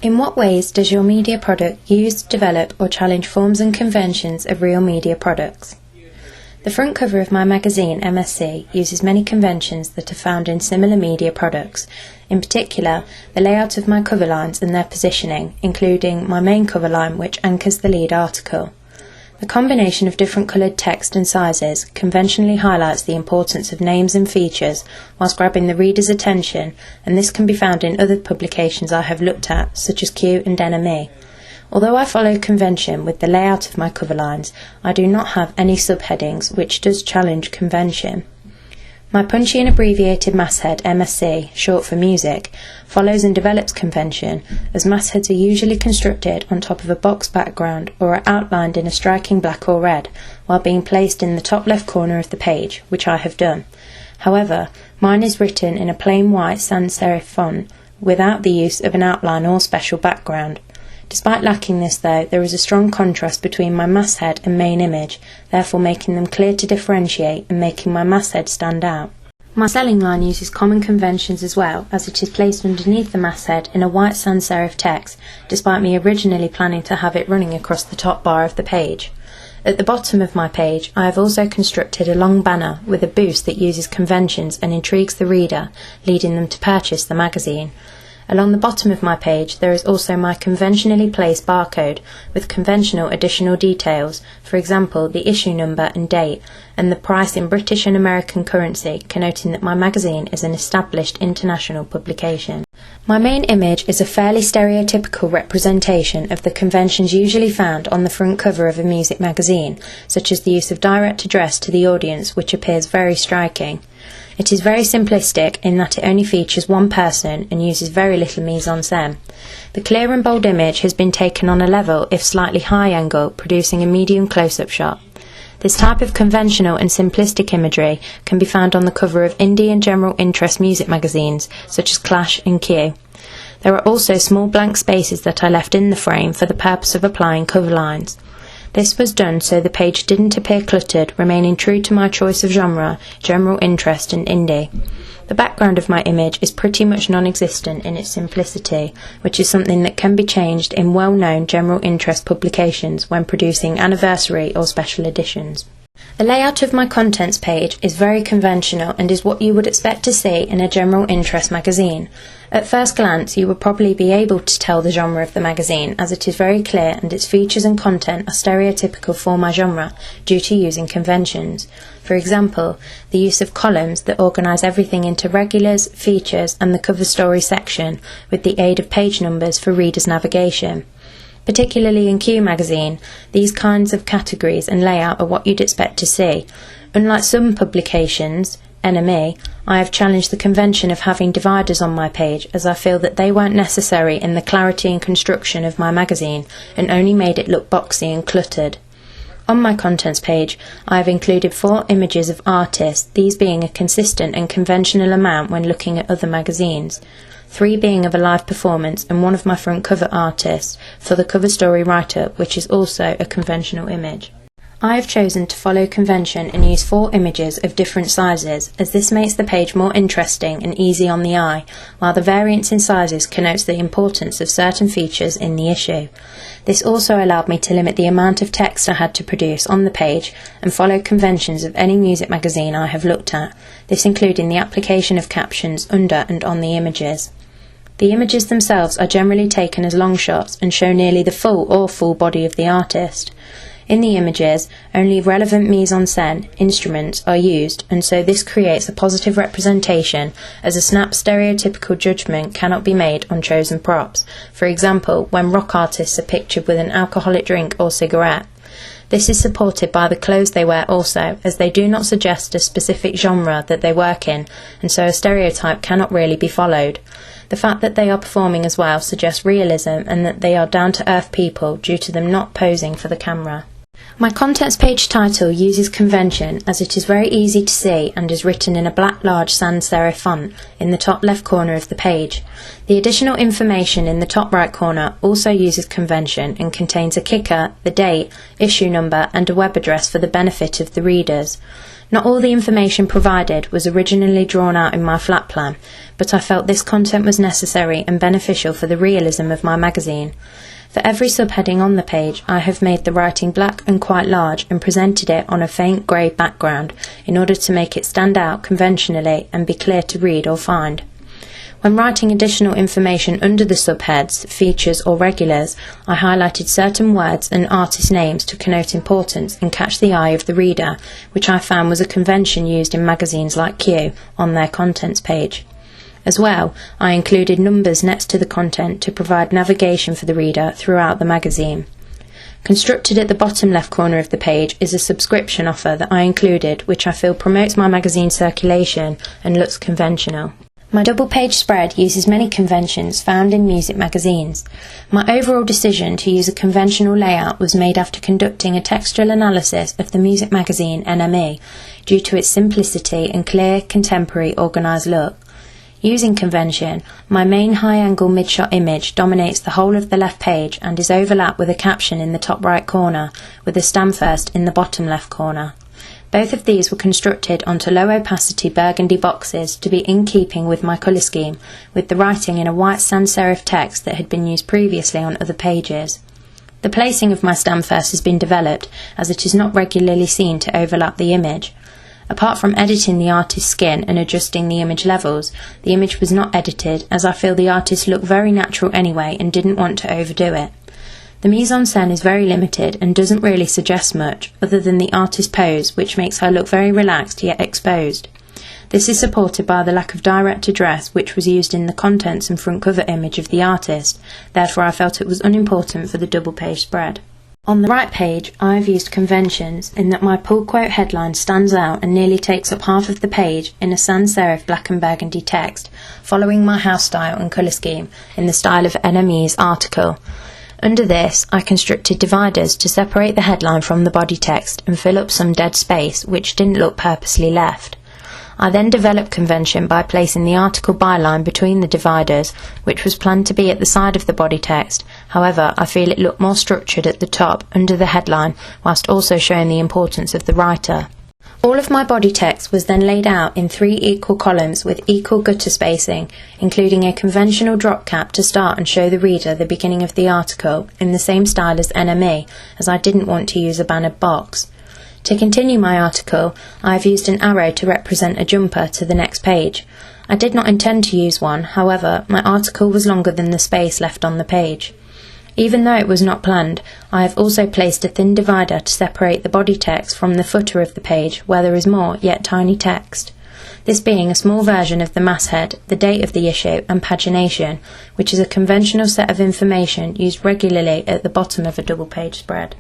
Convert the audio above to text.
In what ways does your media product use, develop or challenge forms and conventions of real media products? The front cover of my magazine, MSC, uses many conventions that are found in similar media products, in particular the layout of my cover lines and their positioning, including my main cover line which anchors the lead article. The combination of different coloured text and sizes conventionally highlights the importance of names and features whilst grabbing the reader's attention, and this can be found in other publications I have looked at, such as Q and NME. Although I follow convention with the layout of my cover lines, I do not have any subheadings, which does challenge convention. My punchy and abbreviated masthead, MSC, short for music, follows and develops convention, as mastheads are usually constructed on top of a box background or are outlined in a striking black or red, while being placed in the top left corner of the page, which I have done. However, mine is written in a plain white sans serif font, without the use of an outline or special background. Despite lacking this though, there is a strong contrast between my masthead and main image, therefore making them clear to differentiate and making my masthead stand out. My selling line uses common conventions as well, as it is placed underneath the masthead in a white sans serif text, despite me originally planning to have it running across the top bar of the page. At the bottom of my page, I have also constructed a long banner with a boost that uses conventions and intrigues the reader, leading them to purchase the magazine. Along the bottom of my page there is also my conventionally placed barcode with conventional additional details, for example the issue number and date, and the price in British and American currency, connoting that my magazine is an established international publication. My main image is a fairly stereotypical representation of the conventions usually found on the front cover of a music magazine, such as the use of direct address to the audience, which appears very striking. It is very simplistic in that it only features one person and uses very little mise-en-scène. The clear and bold image has been taken on a level, if slightly high angle, producing a medium close-up shot. This type of conventional and simplistic imagery can be found on the cover of indie and general interest music magazines, such as Clash and Q. There are also small blank spaces that I left in the frame for the purpose of applying cover lines. This was done so the page didn't appear cluttered, remaining true to my choice of genre, general interest and indie. The background of my image is pretty much non-existent in its simplicity, which is something that can be changed in well-known general interest publications when producing anniversary or special editions. The layout of my contents page is very conventional and is what you would expect to see in a general interest magazine. At first glance you would probably be able to tell the genre of the magazine, as it is very clear and its features and content are stereotypical for my genre due to using conventions. For example, the use of columns that organise everything into regulars, features and the cover story section with the aid of page numbers for readers' navigation. Particularly in Q magazine, these kinds of categories and layout are what you'd expect to see. Unlike some publications, NME, I have challenged the convention of having dividers on my page, as I feel that they weren't necessary in the clarity and construction of my magazine and only made it look boxy and cluttered. On my contents page, I have included 4 images of artists, these being a consistent and conventional amount when looking at other magazines. 3 being of a live performance and 1 of my front cover artists for the cover story write-up, which is also a conventional image. I have chosen to follow convention and use 4 images of different sizes, as this makes the page more interesting and easy on the eye, while the variance in sizes connotes the importance of certain features in the issue. This also allowed me to limit the amount of text I had to produce on the page and follow conventions of any music magazine I have looked at, this including the application of captions under and on the images. The images themselves are generally taken as long shots and show nearly the full body of the artist. In the images, only relevant mise-en-scène instruments are used, and so this creates a positive representation, as a snap stereotypical judgment cannot be made on chosen props, for example when rock artists are pictured with an alcoholic drink or cigarette. This is supported by the clothes they wear also, as they do not suggest a specific genre that they work in, and so a stereotype cannot really be followed. The fact that they are performing as well suggests realism and that they are down-to-earth people due to them not posing for the camera. My contents page title uses convention as it is very easy to see and is written in a black large sans serif font in the top left corner of the page. The additional information in the top right corner also uses convention and contains a kicker, the date, issue number and a web address for the benefit of the readers. Not all the information provided was originally drawn out in my flat plan, but I felt this content was necessary and beneficial for the realism of my magazine. For every subheading on the page, I have made the writing black and quite large and presented it on a faint grey background in order to make it stand out conventionally and be clear to read or find. When writing additional information under the subheads, features or regulars, I highlighted certain words and artist names to connote importance and catch the eye of the reader, which I found was a convention used in magazines like Q on their contents page. As well, I included numbers next to the content to provide navigation for the reader throughout the magazine. Constructed at the bottom left corner of the page is a subscription offer that I included, which I feel promotes my magazine circulation and looks conventional. My double-page spread uses many conventions found in music magazines. My overall decision to use a conventional layout was made after conducting a textual analysis of the music magazine NME, due to its simplicity and clear, contemporary, organised look. Using convention, my main high-angle mid-shot image dominates the whole of the left page and is overlapped with a caption in the top right corner, with a Stamfirst in the bottom left corner. Both of these were constructed onto low-opacity burgundy boxes to be in keeping with my colour scheme, with the writing in a white sans serif text that had been used previously on other pages. The placing of my Stamfirst has been developed, as it is not regularly seen to overlap the image. Apart from editing the artist's skin and adjusting the image levels, the image was not edited, as I feel the artist looked very natural anyway and didn't want to overdo it. The mise-en-scène is very limited and doesn't really suggest much, other than the artist's pose, which makes her look very relaxed yet exposed. This is supported by the lack of direct address which was used in the contents and front cover image of the artist, therefore I felt it was unimportant for the double-page spread. On the right page, I have used conventions in that my pull quote headline stands out and nearly takes up half of the page in a sans serif black and burgundy text, following my house style and colour scheme in the style of NME's article. Under this, I constructed dividers to separate the headline from the body text and fill up some dead space which didn't look purposely left. I then developed convention by placing the article byline between the dividers, which was planned to be at the side of the body text. However, I feel it looked more structured at the top, under the headline, whilst also showing the importance of the writer. All of my body text was then laid out in 3 equal columns with equal gutter spacing, including a conventional drop cap to start and show the reader the beginning of the article, in the same style as NME, as I didn't want to use a bannered box. To continue my article, I have used an arrow to represent a jumper to the next page. I did not intend to use one, however, my article was longer than the space left on the page. Even though it was not planned, I have also placed a thin divider to separate the body text from the footer of the page, where there is more, yet tiny text. This being a small version of the masthead, the date of the issue, and pagination, which is a conventional set of information used regularly at the bottom of a double-page spread.